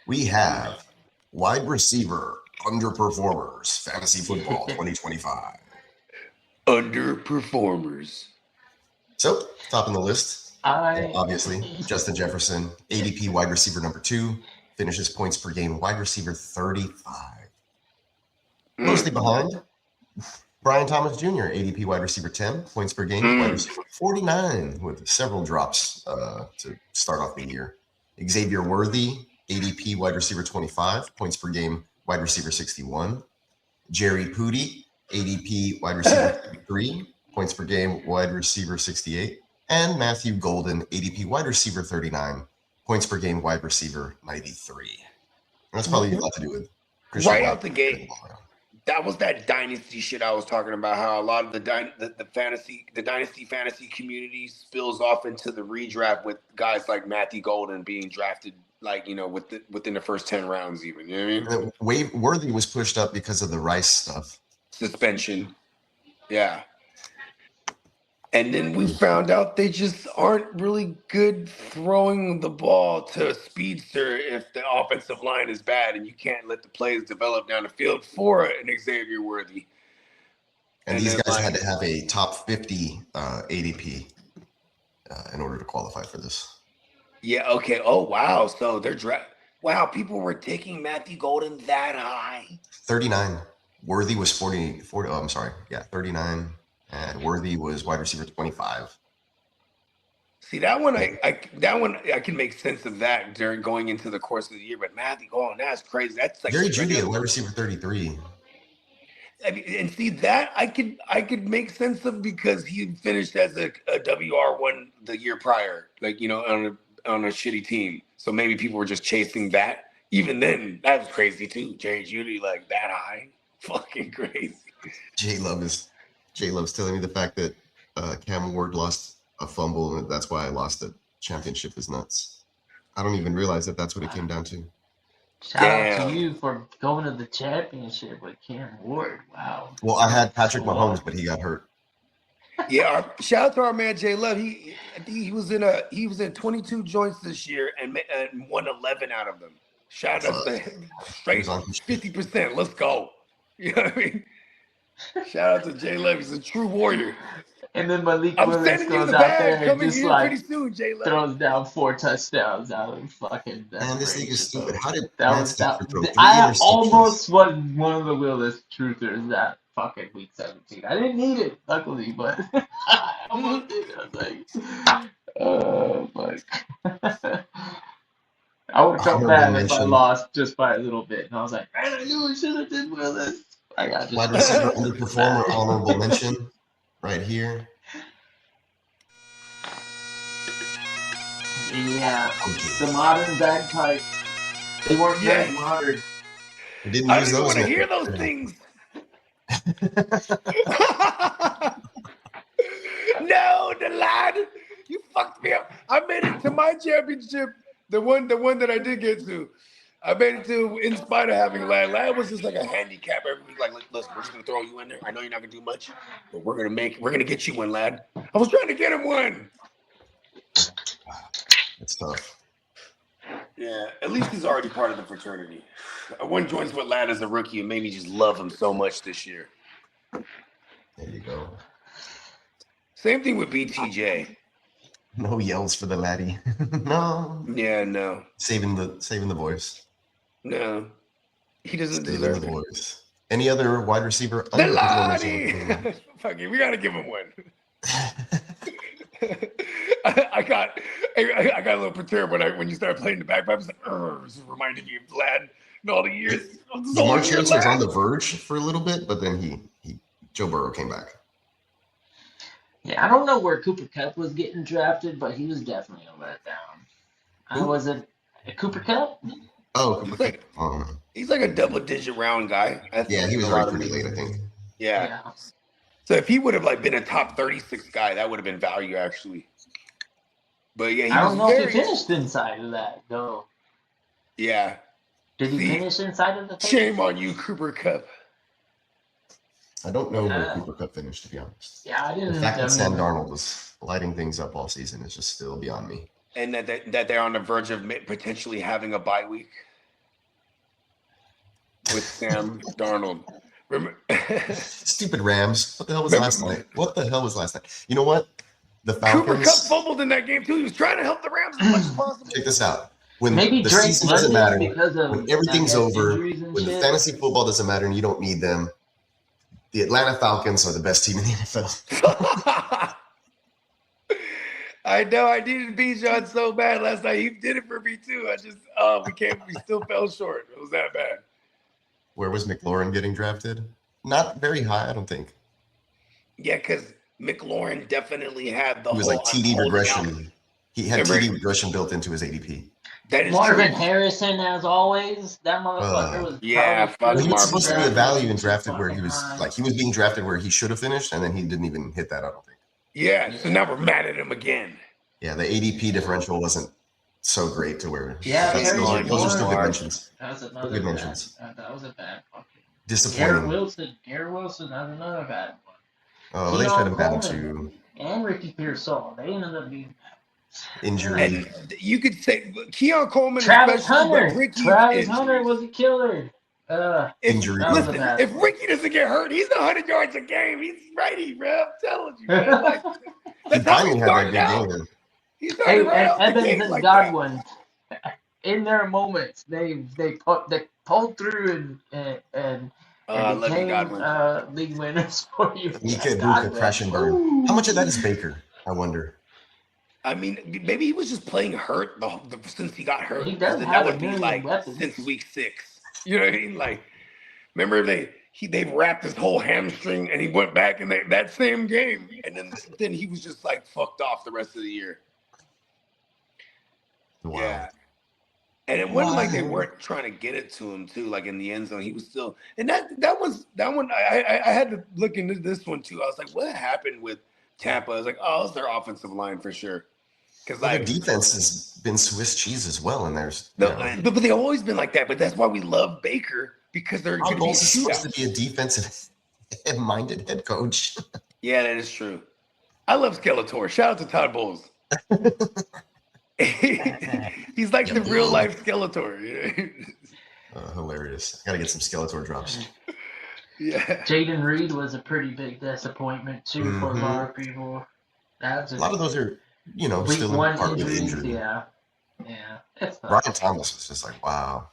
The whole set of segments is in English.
We have wide receiver underperformers, fantasy football 2025. Underperformers. So, top on the list, obviously, Justin Jefferson, ADP wide receiver number 2, finishes points per game, wide receiver 35. Closely behind, Brian Thomas Jr., ADP wide receiver 10, points per game, wide receiver 49, with several drops to start off the year. Xavier Worthy, ADP wide receiver 25, points per game, wide receiver 61. Jerry Pooty, ADP wide receiver 33, points per game, wide receiver 68. And Matthew Golden, ADP wide receiver 39, points per game, wide receiver 93. And that's probably a lot to do with Christian right White out the gate. That was that dynasty shit I was talking about. How a lot of the dynasty fantasy community spills off into the redraft with guys like Matthew Golden being drafted, within the first 10 rounds, even. You know what I mean? Worthy was pushed up because of the Rice stuff, suspension. Yeah. And then we found out they just aren't really good throwing the ball to a speedster if the offensive line is bad and you can't let the plays develop down the field for an Xavier Worthy. And these guys had to have a top 50 ADP in order to qualify for this. Yeah, okay. Oh, wow. So they're wow, people were taking Matthew Golden that high. 39. Worthy was 40. Oh, I'm sorry. Yeah, 39. And Worthy was wide receiver 25. See, that one I can make sense of that during going into the course of the year. But Matthew Golden, that's crazy. That's like Jerry Jeudy at wide receiver 33. And see that I could make sense of because he finished as a WR1 the year prior, on a shitty team. So maybe people were just chasing that. Even then, that was crazy too. Jerry Jeudy like that high, fucking crazy. J Love's telling me the fact that Cam Ward lost a fumble and that's why I lost the championship is nuts. I don't even realize that that's what it came down to. Shout out to you for going to the championship with Cam Ward. Wow. Well, I had Patrick Mahomes, but he got hurt. Yeah, shout out to our man J Love. He was in 22 joints this year and won 11 out of them. Shout out to straight 50%. Let's go. You know what I mean? Shout out to J Love. He's a true warrior. And then Malik Willis goes out there and just throws down 4 touchdowns out of fucking. Man, this league is stupid. How did I almost was one of the Willis truthers that fucking week 17. I didn't need it, luckily, but I almost did. I was like, oh fuck. I would have felt bad if I lost just by a little bit, and I was like, man, I knew I should have did Willis. I got wide receiver underperformer, honorable mention. Right here. Yeah, the modern bagpipes. They weren't very modern. I didn't want to hear those things. No, the lad, you fucked me up. I made it to my championship, the one that I did get to. I made it to, in spite of having Lad. Lad was just like a handicap every week. Like, listen, we're just gonna throw you in there. I know you're not gonna do much, but we're gonna get you one, Lad. I was trying to get him one. It's tough. Yeah, at least he's already part of the fraternity. I won joints with Lad as a rookie and made me just love him so much this year. There you go. Same thing with BTJ. No yells for the laddie. No. Yeah, no. Saving the voice. No, he doesn't deserve the voice. Any other wide receiver? The laddie. Fuck it, we gotta give him one. I got a little perturbed when you started playing the bagpipes. This reminded me of Vlad and all the years. Lamar Chase was on the verge for a little bit, but then he Joe Burrow came back. Yeah, I don't know where Cooper Kupp was getting drafted, but he was definitely a letdown. Was it Cooper Kupp? Oh, he's like a double-digit round guy. Yeah, he was right pretty late, I think. Yeah. So if he would have been a top 36 guy, that would have been value actually. But yeah, I don't know if he finished inside of that though. Yeah. Did he finish inside of the 36? Shame on you, Cooper Kupp. I don't know where Cooper Kupp finished, to be honest. Yeah, I didn't. The fact that Sam Darnold was lighting things up all season is just still beyond me. And that they're on the verge of potentially having a bye week. with Sam Darnold. Remember? Stupid Rams. What the hell was last night? You know what? The Cooper Falcons. Kupp fumbled in that game too. He was trying to help the Rams as much as possible. Check this out. When Maybe the Drake season doesn't matter, because of, when everything's over, when the shit. fantasy football doesn't matter and you don't need them, the Atlanta Falcons are the best team in the NFL. I know. I needed Bijan so bad last night. He did it for me too. We still fell short. It was that bad. Where was McLaurin getting drafted? Not very high, I don't think. Yeah, because McLaurin definitely had the He was whole like TD regression. He had TD regression built into his ADP. That is Marvin true. Harrison, as always, that motherfucker was. Fuck he was supposed to be a value and drafted where he was being drafted where he should have finished, and then he didn't even hit that. I don't think. Yeah, so now we're mad at him again. Yeah, the ADP differential wasn't so great to where. Yeah, those are still good mentions. That was another good mentions. That was a bad fucking. Disappointing. Garrett Wilson, that's another bad one. Oh, they tried to bat him too. And Ricky Pearsall, they ended up being injury. And you could say Keon Coleman, Travis Hunter. Travis Hunter was a killer. Injury. Listen, if Ricky doesn't get hurt, he's 100 yards a game. He's ready, bro. I'm telling you, man. Like, that's how he started out. He started right and Evans and Godwin, in their moments, they pulled through and became league winners for you. Buka, crash and burn. How much of that is Baker? I wonder. I mean, maybe he was just playing hurt since he got hurt. He does that have would be like weapons. Since week 6. You know what I mean? Like, remember they wrapped his whole hamstring and he went back in that same game, and then he was just like fucked off the rest of the year. Wow. Yeah. And it wasn't like they weren't trying to get it to him too, like in the end zone. He was still, and that one. I had to look into this one too. I was like, what happened with Tampa? I was like, oh, it's their offensive line for sure. Because their defense has been Swiss cheese as well, and there's but they've always been like that. But that's why we love Baker, because they're going to be supposed to be a defensive-minded head coach. Yeah, that is true. I love Skeletor. Shout out to Todd Bowles. He's like the real life Skeletor. Hilarious. I gotta get some Skeletor drops. Yeah. Jaden Reed was a pretty big disappointment too for a lot of people. A lot of those are, still partly injured. Yeah. Brian Thomas was just like, wow.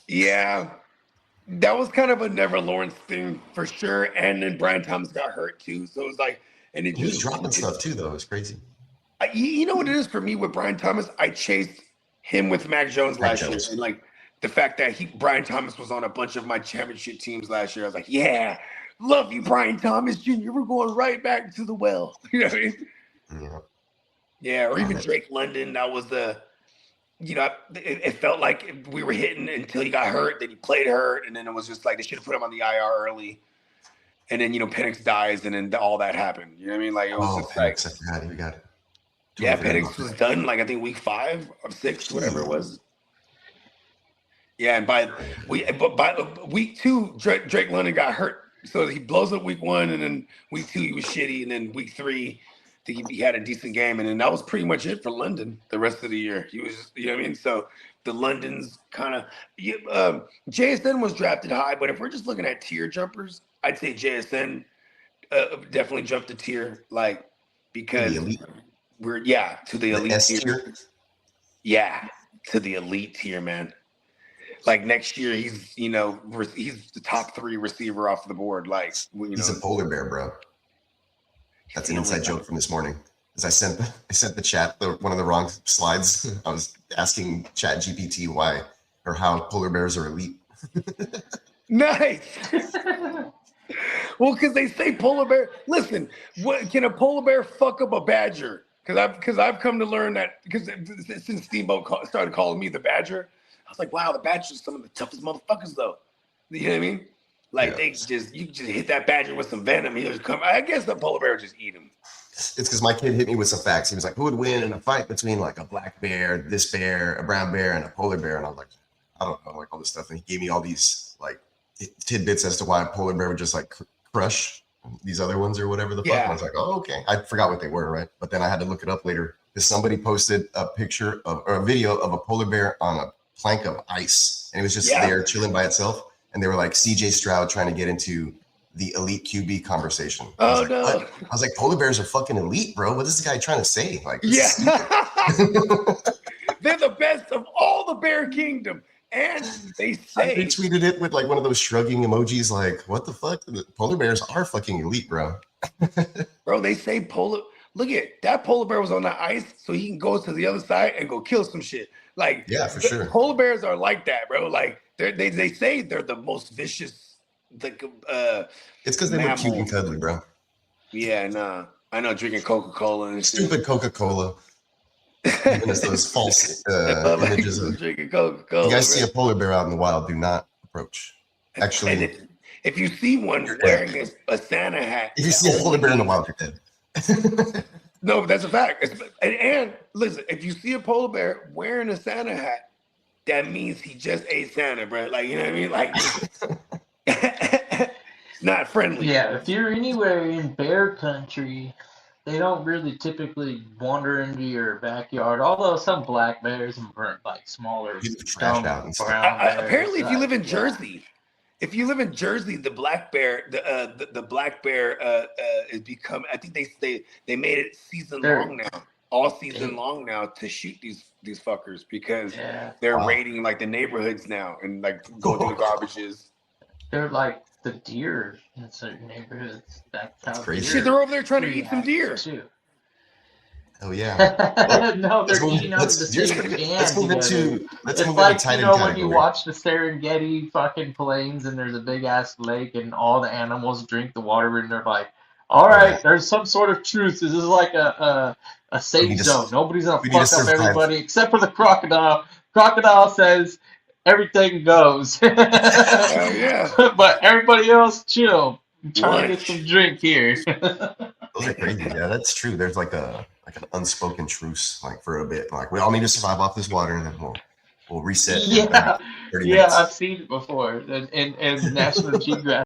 Yeah. That was kind of a Never Lawrence thing for sure. And then Brian Thomas got hurt too. So it was like, and he was dropping stuff too, though. It's crazy. You know what it is for me with Brian Thomas? I chased him with Mac Jones last year. And like the fact that Brian Thomas was on a bunch of my championship teams last year. I was like, yeah, love you, Brian Thomas Jr. We're going right back to the well. You know what I mean? Yeah. Yeah, or even Drake London. That was it felt like we were hitting until he got hurt. Then he played hurt. And then it was just like they should have put him on the IR early. And then, Penix dies, and then all that happened. You know what I mean? Like, it was just Penix, I forgot he got it. Yeah, Penix was done, like, I think week 5 or 6, whatever it was. Yeah, and by week 2, Drake London got hurt. So he blows up week 1, and then week 2, he was shitty. And then week 3, I think he had a decent game. And then that was pretty much it for London the rest of the year. He was just, you know what I mean? So the London's kind of JSN was drafted high, but if we're just looking at tier jumpers, I'd say JSN definitely jumped a tier, like, because we're to the elite tier. Yeah, to the elite tier, man. Like next year, he's he's the top 3 receiver off the board. Like he's a polar bear, bro. That's an inside joke from this morning. As I sent the chat one of the wrong slides. I was asking Chat GPT why or how polar bears are elite. Nice. Well, because they say polar bear. Listen, what can a polar bear fuck up a badger? Because I've come to learn that since Steamboat started calling me the badger, I was like, wow, the badgers are some of the toughest motherfuckers, though. You know what I mean? Like you just hit that badger with some venom, he'll just come. I guess the polar bear would just eat him. It's because my kid hit me with some facts. He was like, who would win in a fight between like a black bear, this bear, a brown bear, and a polar bear? And I was like, I don't know, like all this stuff. And he gave me all these like tidbits as to why a polar bear would just like crush these other ones or whatever the fuck. And I was like, oh, okay. I forgot what they were, right? But then I had to look it up later because somebody posted a picture or a video of a polar bear on plank of ice, and it was just there chilling by itself. And they were like CJ Stroud trying to get into the elite QB conversation. I was like, polar bears are fucking elite, bro. What is this guy trying to say? Like, they're the best of all the bear kingdom. And they say I retweeted it with like one of those shrugging emojis, like, what the fuck? The polar bears are fucking elite, bro. Bro, they say look at that polar bear was on the ice, so he can go to the other side and go kill some shit. Like, yeah, for sure. Polar bears are like that, bro. Like they say they're the most vicious. Like, it's because they look cute and cuddly, bro. Yeah, nah. I know, drinking Coca-Cola and stupid shit. Coca-Cola. Giving us those false images of drinking Coca-Cola. You guys see a polar bear out in the wild, do not approach. Actually, if you see one wearing a Santa hat, if you see a polar bear in the wild, you're dead. No, that's a fact. And listen, if you see a polar bear wearing a Santa hat, that means he just ate Santa, bro. Like, you know what I mean? Like, it's not friendly. Yeah, if you're anywhere in bear country, they don't really typically wander into your backyard. Although some black bears and like smaller, trash out and stuff. Apparently, if you live in Jersey. If you live in Jersey, the black bear, the black bear has become. I think they made it long now, all season long now, to shoot these fuckers because they're raiding like the neighborhoods now and like going through the garbages. They're like the deer in certain neighborhoods. That's how crazy. Shit, they're over there trying to eat some deer too. Oh yeah. No, they're eating out of the same can. Let's move into it's like, you know, when you watch the Serengeti fucking plains and there's a big ass lake and all the animals drink the water and they're like, all right, there's some sort of truth. This is like a safe zone. Nobody's gonna fuck up everybody except for the crocodile. Crocodile says everything goes. But everybody else chill. I'm trying to get some drink here. Those are crazy. Yeah, that's true. There's like an unspoken truce, like for a bit. Like we all need to survive off this water, and then we'll reset. Yeah, I've seen it before in National Geographic.